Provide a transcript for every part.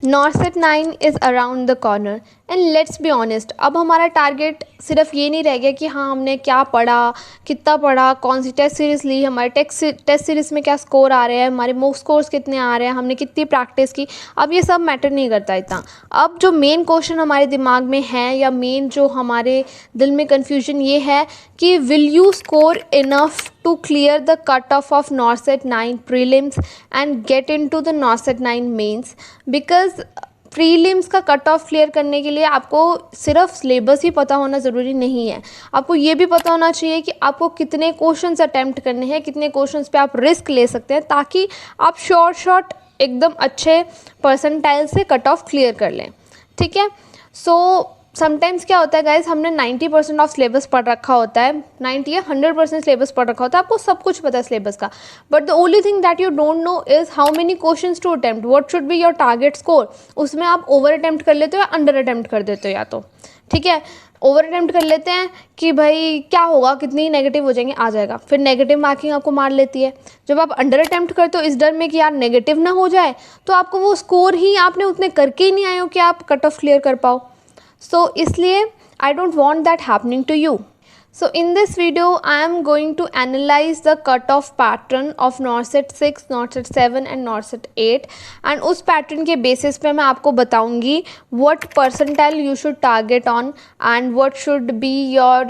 नॉर्सेट 9 is around the corner and let's be honest, अब हमारा target सिर्फ ये नहीं रह गया कि हाँ हमने क्या पढ़ा, कितना पढ़ा, कौन सी टेस्ट सीरीज़ ली, हमारे टेस्ट सीरीज़ में क्या स्कोर आ रहे हैं, हमारे मॉक स्कोर्स कितने आ रहे हैं, हमने कितनी प्रैक्टिस की। अब ये सब मैटर नहीं करता इतना। अब जो मेन क्वेश्चन हमारे दिमाग में है या मेन जो हमारे दिल में कन्फ्यूजन ये है कि will you score enough to clear the cutoff of Norset 9 prelims and get into the Norset 9 mains, because prelims का कट ऑफ क्लियर करने के लिए आपको सिर्फ सिलेबस ही पता होना ज़रूरी नहीं है, आपको ये भी पता होना चाहिए कि आपको कितने क्वेश्चंस अटैम्प्ट करने हैं, कितने क्वेश्चंस पे आप रिस्क ले सकते हैं, ताकि आप शॉर्ट एकदम अच्छे परसेंटाइल से कट ऑफ क्लियर कर लें। ठीक है, सो समटाइम्स क्या होता है गाइज, हमने 90% ऑफ सिलेबस पढ़ रखा होता है, 90 या 100% सिलेबस पढ़ रखा होता है, आपको सब कुछ पता है सिलेबस का, but the only thing that you don't know is how many questions to attempt, what should be your target score. उसमें आप ओवर अटेम्प्ट कर लेते हो या अंडर अटेम्प्ट कर देते हो, या तो ठीक है ओवर अटेम्प्ट कर लेते हैं कि भाई क्या होगा, कितनी नेगेटिव हो जाएंगे, आ जाएगा, फिर नेगेटिव मार्किंग आपको मार लेती है। जब आप अंडर अटेम्प्ट करते हो इस डर में कि यार नेगेटिव ना हो जाए, तो आपको वो स्कोर ही आपने उतने करके ही नहीं आए हो कि आप कट ऑफ क्लियर कर पाओ। सो इसलिए I don't want that happening to you. So in this video I am going to analyze the cutoff pattern of Norset 6, Norset 7 and Norset 8 and उस pattern के basis पे मैं आपको बताऊंगी what percentile you should target on and what should be your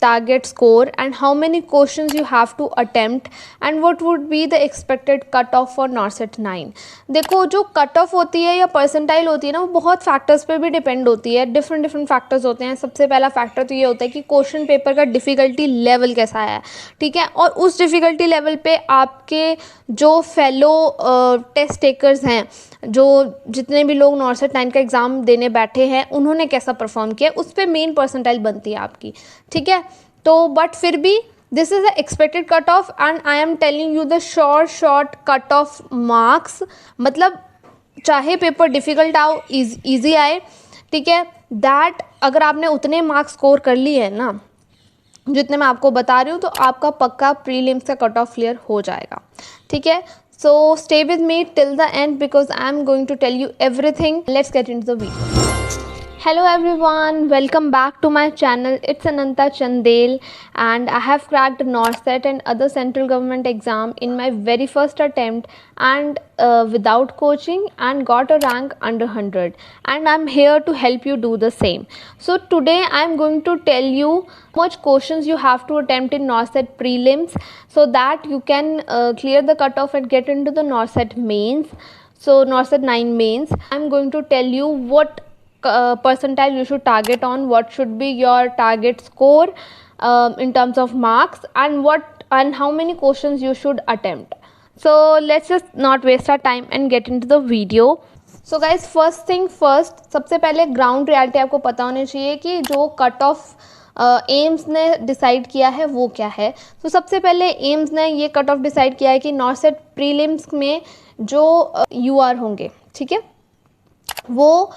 target score and how many questions you have to attempt and what would be the expected cutoff for Norset 9. देखो जो cut off होती है या percentile होती है ना, वो बहुत फैक्टर्स पे भी डिपेंड होती है, डिफरेंट फैक्टर्स होते हैं। सबसे पहला फैक्टर तो ये होता है कि क्वेश्चन पेपर का डिफ़िकल्टी लेवल कैसा है, ठीक है, और उस डिफ़िकल्टी लेवल पे आपके जो फेलो टेस्ट टेकर्स हैं, जो जितने भी लोग नॉर्सेट 9 का एग्ज़ाम देने बैठे हैं, उन्होंने कैसा परफॉर्म किया, उस पर मेन परसेंटाइल बनती है आपकी। ठीक है, तो बट फिर भी this is the expected cut off and I am telling you the short cut off marks, मतलब चाहे पेपर डिफ़िकल्ट आओ ईजी आए, ठीक है, दैट अगर आपने उतने मार्क्स स्कोर कर लिए हैं ना जितने मैं आपको बता रही हूँ, तो आपका पक्का प्रीलिम्स का कट ऑफ क्लियर हो जाएगा। ठीक है, so stay with me till the end because I am going to tell you everything. Let's get into the video. Hello everyone, welcome back to my channel. It's Ananta Chandel and I have cracked Norset and other central government exam in my very first attempt and without coaching and got a rank under 100, and I'm here to help you do the same. So today I'm going to tell you how much questions you have to attempt in Norset prelims so that you can clear the cutoff and get into the Norset mains. So Norset 9 mains, I'm going to tell you what percentile you should target on, what should be your target score in terms of marks, and how many questions you should attempt. So let's just not waste our time and get into the video. So guys, first thing first, सबसे पहले ground reality आपको पता होनी चाहिए कि जो cut off AIIMS ने decide किया है वो क्या है। तो सबसे पहले एम्स ने ये कट ऑफ डिसाइड किया है कि नॉर्सेट प्रीलिम्स में जो यूआर होंगे, ठीक है, वो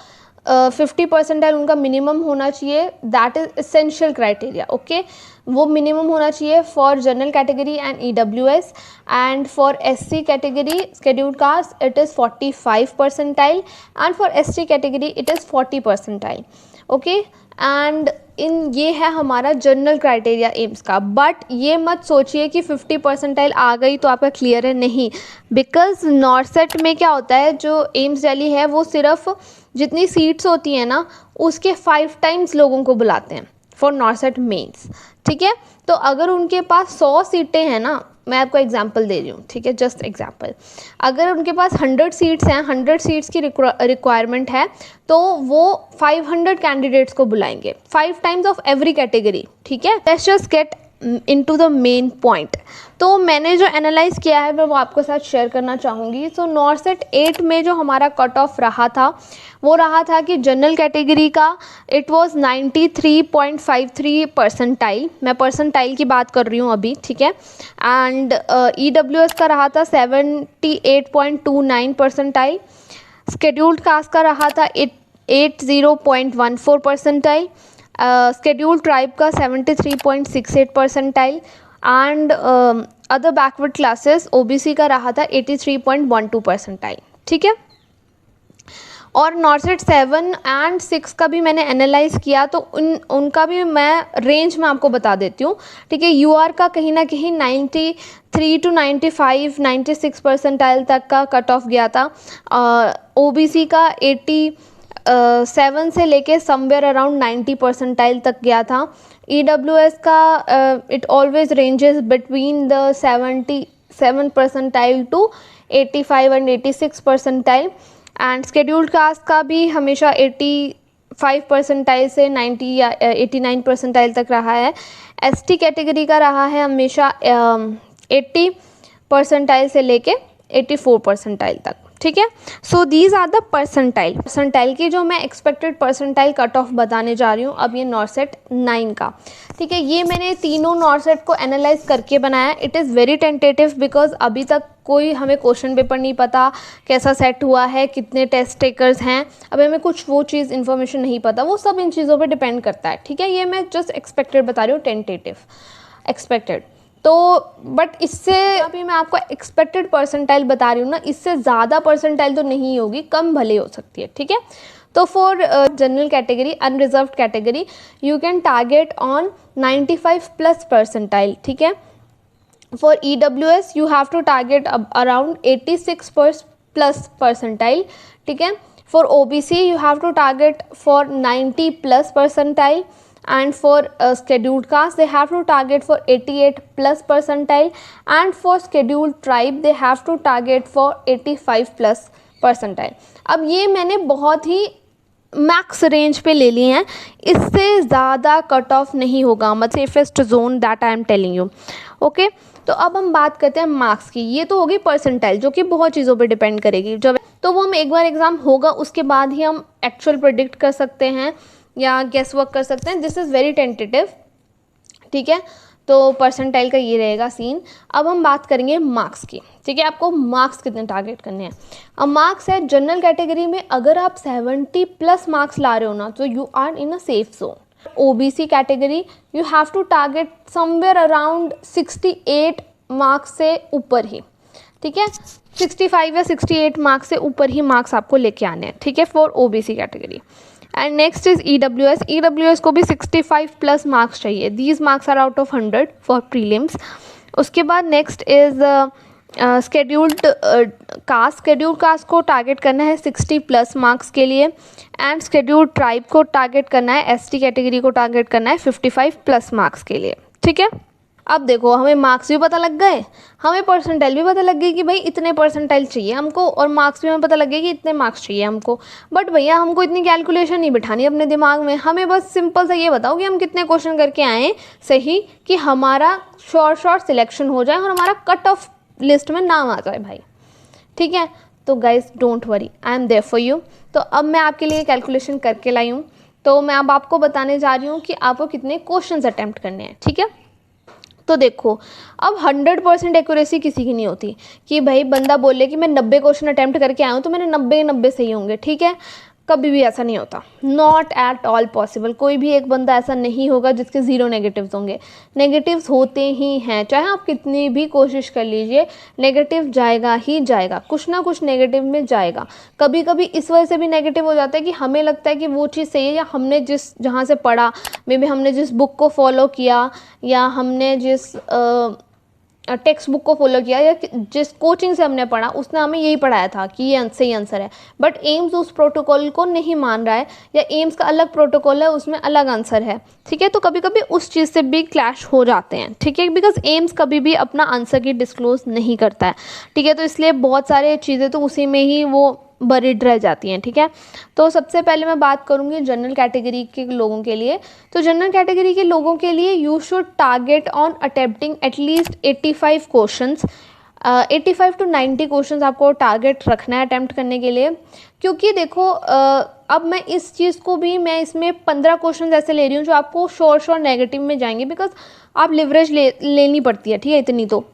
50 परसेंटाइल उनका मिनिमम होना चाहिए, that is essential criteria. Okay, वो मिनिमम होना चाहिए for general category and EWS, and for SC category scheduled caste it is 45 percentile and for ST category it is 40 percentile. Okay, and in ये है हमारा general criteria AIIMS का। But ये मत सोचिए कि 50 परसेंटाइल आ गई तो आपका क्लियर है, नहीं, बिकॉज नॉर्सेट में क्या होता है, जो एम्स दिल्ली है वो सिर्फ जितनी सीट्स होती हैं ना उसके 5 टाइम्स लोगों को बुलाते हैं फॉर नॉर्सेट मेंस। ठीक है, तो अगर उनके पास 100 सीटें हैं ना, मैं आपको एग्जांपल दे रही हूँ, ठीक है, जस्ट एग्जांपल, अगर उनके पास 100 सीट्स हैं, 100 सीट्स की रिक्वायरमेंट है, तो वो 500 कैंडिडेट्स को बुलाएंगे, 5 टाइम्स ऑफ एवरी कैटेगरी। ठीक है, let's just get into the main point. तो मैंने जो एनालाइज किया है मैं वो आपके साथ शेयर करना चाहूँगी। सो नॉर्सेट 8 में जो हमारा कट ऑफ रहा था वो रहा था कि जनरल कैटेगरी का इट वाज 93.53 परसेंटाइल, मैं परसेंटाइल की बात कर रही हूँ अभी, ठीक है, एंड EWS का रहा था 78.29 परसेंटाइल, शेड्यूल्ड कास्ट का रहा था 80.14 परसेंटाइल, शेड्यूल्ड ट्राइब का 73.68 percentile and other backward classes OBC का रहा था 83.12 परसेंटाइल। ठीक है, और नॉर्सेट 7 एंड 6 का भी मैंने एनालाइज किया, तो उनका भी मैं रेंज में आपको बता देती हूँ, ठीक है। यूआर का कहीं ना कहीं 93 to 95, 96 परसेंटाइल तक का कट ऑफ गया था। ओबीसी का 87 से लेके समवेयर अराउंड 90 परसेंटाइल तक गया था। ईडब्ल्यूएस का it always ranges between the 77 percentile to 85 and 86 percentile. And scheduled caste का भी हमेशा 85 परसेंटाइल से 90 या 89 परसेंटाइल तक रहा है। एसटी कैटेगरी का रहा है हमेशा 80 परसेंटाइल से लेके 84 परसेंटाइल तक, ठीक है। So these are the percentile की जो मैं एक्सपेक्टेड परसेंटाइल कट ऑफ बताने जा रही हूँ अब ये नॉर्सेट 9 का, ठीक है। ये मैंने तीनों नॉर्सेट को एनालाइज करके बनाया। It is very tentative because अभी तक कोई हमें क्वेश्चन पेपर नहीं पता कैसा सेट हुआ है, कितने टेस्ट टेकर्स हैं, अभी हमें कुछ वो चीज़ इन्फॉर्मेशन नहीं पता, वो सब इन चीज़ों पे डिपेंड करता है, ठीक है। ये मैं जस्ट एक्सपेक्टेड बता रही हूँ, टेंटेटिव एक्सपेक्टेड। तो बट इससे अभी मैं आपको एक्सपेक्टेड परसेंटाइल बता रही हूँ ना, इससे ज़्यादा परसेंटाइल तो नहीं होगी, कम भले हो सकती है, ठीक है। तो for general category, unreserved category, you can target on 95 plus percentile, ठीक है। For EWS you have to target around 86 plus percentile, ठीक है। For OBC you have to target for 90 plus percentile, and for scheduled caste they have to target for 88 plus percentile, and for scheduled tribe they have to target for 85 plus percentile। अब ये मैंने बहुत ही max range पे ले लिए हैं, इससे ज़्यादा कट ऑफ नहीं होगा, मतलब safest zone that I am telling you, okay. तो अब हम बात करते हैं मार्क्स की। ये तो होगी परसेंटाइल जो कि बहुत चीज़ों पे डिपेंड करेगी, जब तो वो हम एक बार एग्ज़ाम होगा उसके बाद ही हम एक्चुअल प्रेडिक्ट कर सकते हैं या गेस वर्क कर सकते हैं। दिस इज़ वेरी टेंटेटिव, ठीक है। तो परसेंटाइल का ये रहेगा सीन। अब हम बात करेंगे मार्क्स की, ठीक है। आपको मार्क्स कितने टारगेट करने हैं। अब मार्क्स है जनरल कैटेगरी में, अगर आप 70 प्लस मार्क्स ला रहे हो ना तो you are in a safe zone. OBC category you have to target somewhere around 68 marks से ऊपर ही, ठीक है। 65 या 68 मार्क्स से ऊपर ही मार्क्स आपको लेके आने हैं, ठीक है, for OBC category. And next is EWS को भी 65 प्लस मार्क्स चाहिए। These marks are out of 100 for prelims. उसके बाद नेक्स्ट इज स्केड्यूल्ड कास्ट को टारगेट करना है 60 प्लस मार्क्स के लिए, एंड स्केड्यूल्ड ट्राइब को टारगेट करना है, एसटी कैटेगरी को टारगेट करना है 55 प्लस मार्क्स के लिए, ठीक है। अब देखो हमें मार्क्स भी पता लग गए, हमें परसेंटाइल भी पता लग गई कि भाई इतने परसेंटाइल चाहिए हमको, और मार्क्स भी हमें पता लग गया कि इतने मार्क्स चाहिए हमको। बट भैया हमको इतनी कैलकुलेशन नहीं बिठानी अपने दिमाग में, हमें बस सिंपल सा ये बताओ कि हम कितने क्वेश्चन करके आएँ सही, कि हमारा शॉर्ट सिलेक्शन हो जाए और हमारा कट ऑफ लिस्ट में नाम आ जाए भाई, ठीक है। तो guys don't worry, I am there for you. तो अब मैं आपके लिए कैलकुलेशन करके लाई हूँ, तो मैं अब आपको बताने जा रही हूँ कि आपको कितने क्वेश्चंस अटेम्प्ट करने हैं, ठीक है। तो देखो अब 100% एक्यूरेसी किसी की नहीं होती कि भाई बंदा बोले कि मैं 90 क्वेश्चन अटेम्प्ट करके आया हूँ तो मैंने 90 सही होंगे, ठीक है। कभी भी ऐसा नहीं होता, नॉट एट ऑल पॉसिबल। कोई भी एक बंदा ऐसा नहीं होगा जिसके 0 नेगेटिव्स होंगे। नेगेटिव्स होते ही हैं, चाहे आप कितनी भी कोशिश कर लीजिए, नेगेटिव जाएगा ही जाएगा, कुछ ना कुछ नेगेटिव में जाएगा। कभी कभी इस वजह से भी नेगेटिव हो जाता है कि हमें लगता है कि वो चीज़ सही है, या हमने जहाँ से पढ़ा, मे बी हमने जिस बुक को फॉलो किया, या हमने जिस टेक्स्ट बुक को फॉलो किया, या जिस कोचिंग से हमने पढ़ा उसने हमें यही पढ़ाया था कि ये सही आंसर है। बट एम्स उस प्रोटोकॉल को नहीं मान रहा है, या एम्स का अलग प्रोटोकॉल है उसमें अलग आंसर है, ठीक है। तो कभी कभी उस चीज़ से भी क्लैश हो जाते हैं, ठीक है, बिकॉज एम्स कभी भी अपना आंसर की डिस्क्लोज नहीं करता है, ठीक है। तो इसलिए बहुत सारे चीज़ें तो उसी में ही वो बरीड रह जाती हैं, ठीक है। तो सबसे पहले मैं बात करूँगी जनरल कैटेगरी के लोगों के लिए। तो जनरल कैटेगरी के लोगों के लिए you should target on attempting at least 85 questions, 85 to 90 questions आपको टारगेट रखना है अटेम्प्ट करने के लिए। क्योंकि देखो अब मैं इस चीज़ को भी, मैं इसमें 15 क्वेश्चन ऐसे ले रही हूँ जो आपको श्योर नेगेटिव में जाएंगे, बिकॉज आप लिवरेज लेनी पड़ती है, ठीक है, इतनी तो,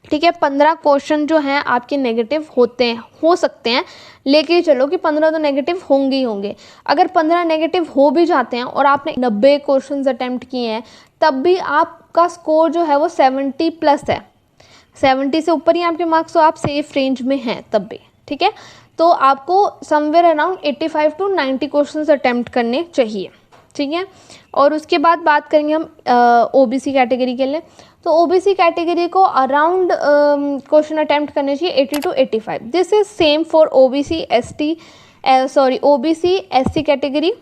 ठीक है। 15 क्वेश्चन जो हैं आपके नेगेटिव होते हैं, हो सकते हैं, लेके चलो कि 15 तो नेगेटिव होंगे ही होंगे। अगर 15 नेगेटिव हो भी जाते हैं और आपने 90 क्वेश्चंस अटेम्प्ट किए हैं, तब भी आपका स्कोर जो है वो 70 प्लस है, 70 से ऊपर ही आपके मार्क्स, तो आप सेफ रेंज में हैं तब भी, ठीक है। तो आपको somewhere around 85 to 90 questions attempt करने चाहिए, ठीक है। और उसके बाद बात करेंगे हम ओबीसी कैटेगरी के लिए। तो ओबीसी कैटेगरी को अराउंड क्वेश्चन अटेम्प्ट करने चाहिए 80 to 85। This is same for OBC OBC SC category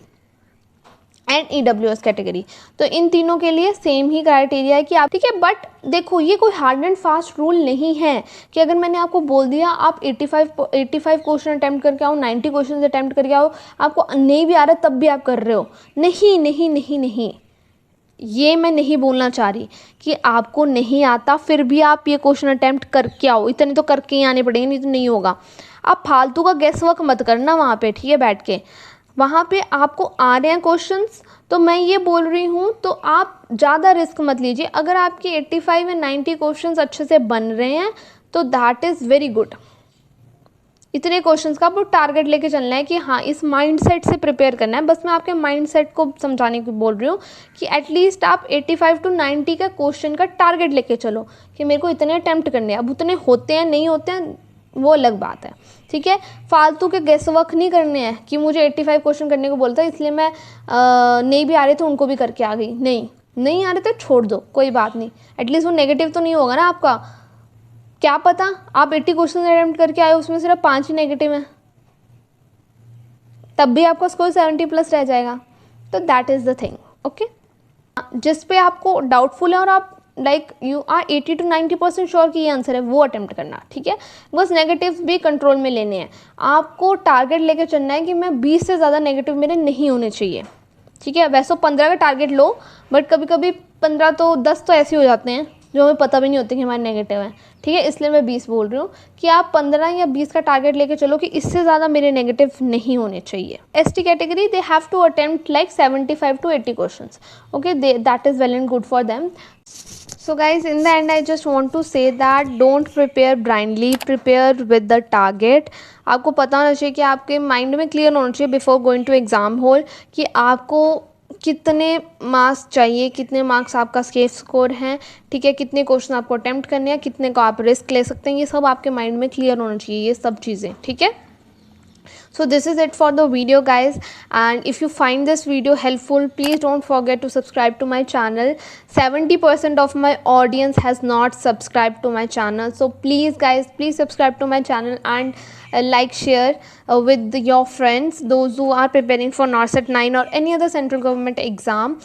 and EWS category. तो इन तीनों के लिए सेम ही क्राइटेरिया है कि आप, ठीक है। बट देखो, ये कोई हार्ड एंड फास्ट रूल नहीं है कि अगर मैंने आपको बोल दिया आप 85 क्वेश्चन अटैम्प्ट करके आओ, 90 क्वेश्चन अटैम्प्ट करके आओ, आपको नहीं भी आ रहा तब भी आप कर रहे हो। नहीं नहीं नहीं नहीं, ये मैं नहीं बोलना चाह रही कि आपको नहीं आता फिर भी आप ये क्वेश्चन अटैम्प्ट करके आओ, इतने तो करके ही आने पड़ेंगे, नहीं तो नहीं होगा। आप फालतू का गेस वर्क मत करना वहाँ पे, ठीक है। बैठ के वहाँ पे आपको आ रहे हैं क्वेश्चंस, तो मैं ये बोल रही हूँ, तो आप ज़्यादा रिस्क मत लीजिए। अगर आपके 85 या 90 क्वेश्चंस अच्छे से बन रहे हैं तो दैट इज़ वेरी गुड। इतने क्वेश्चंस का आपको टारगेट लेके चलना है कि हाँ, इस माइंडसेट से प्रिपेयर करना है। बस मैं आपके माइंडसेट को समझाने की बोल रही हूँ कि एटलीस्ट आप 85 टू 90 का क्वेश्चन का टारगेट लेके चलो कि मेरे को इतने अटैम्प्ट करने हैं। अब उतने होते हैं नहीं होते हैं वो अलग बात है, ठीक है। फालतू के गेस वर्क नहीं करने हैं कि मुझे 85 क्वेश्चन करने को बोलता है इसलिए मैं नहीं भी आ रहे थे उनको भी करके आ गई। नहीं आ रहे थे छोड़ दो, कोई बात नहीं। एटलीस्ट वो नेगेटिव तो नहीं होगा ना आपका। क्या पता आप 80 क्वेश्चन अटेम्प्ट करके आए, उसमें सिर्फ 5 ही नेगेटिव हैं, तब भी आपका स्कोर 70+ रह जाएगा। तो that is the thing, okay. जिस पे आपको डाउटफुल है और आप यू आर 80 टू 90% श्योर कि ये आंसर है, वो अटेम्प्ट करना, ठीक है। बस नेगेटिव्स भी कंट्रोल में लेने हैं। आपको टारगेट लेके चलना है कि मैं 20 से ज़्यादा नेगेटिव मेरे नहीं होने चाहिए, ठीक है। वैसे 15 का टारगेट लो, बट कभी कभी 15 तो 10 तो ऐसे हो जाते हैं जो हमें पता भी नहीं होते कि हमारे नेगेटिव हैं, ठीक है। इसलिए मैं 20 बोल रही हूँ कि आप 15 या 20 का टारगेट लेके चलो कि इससे ज़्यादा मेरे नेगेटिव नहीं होने चाहिए। ST category they have to attempt like 75 to 80 questions, okay, that is well and good for them. So guys, in the end I just want to say that don't prepare blindly, prepare with the target। आपको पता होना चाहिए कि आपके mind में clear होना चाहिए before going to exam hall कि आपको कितने मार्क्स चाहिए, कितने मार्क्स आपका सेफ स्कोर हैं, ठीक है। कितने क्वेश्चन आपको अटेम्प्ट करने हैं, कितने को आप रिस्क ले सकते हैं, ये सब आपके माइंड में क्लियर होना चाहिए, ये सब चीज़ें, ठीक है। So this is it for the video guys, and if you find this video helpful, please don't forget to subscribe to my channel. 70% of my audience has not subscribed to my channel, so please guys, please subscribe to my channel and like, share with your friends, those who are preparing for NARCET 9 or any other central government exam.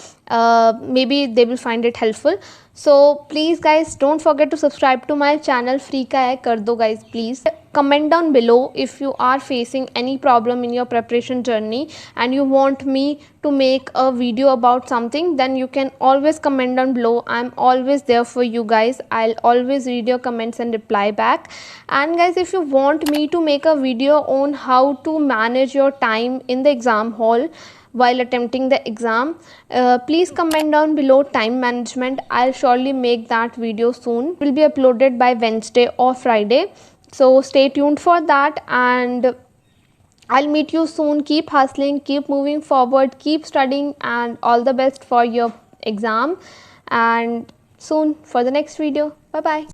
Maybe they will find it helpful. So please guys, don't forget to subscribe to my channel, free का है, कर दो guys please। Comment down below if you are facing any problem in your preparation journey and you want me to make a video about something, then you can always comment down below. I'm always there for you guys. I'll always read your comments and reply back. And guys, if you want me to make a video on how to manage your time in the exam hall while attempting the exam, please comment down below time management. I'll surely make that video soon. It will be uploaded by Wednesday or Friday. So stay tuned for that, and I'll meet you soon. Keep hustling, keep moving forward, keep studying, and all the best for your exam, and soon for the next video. Bye bye.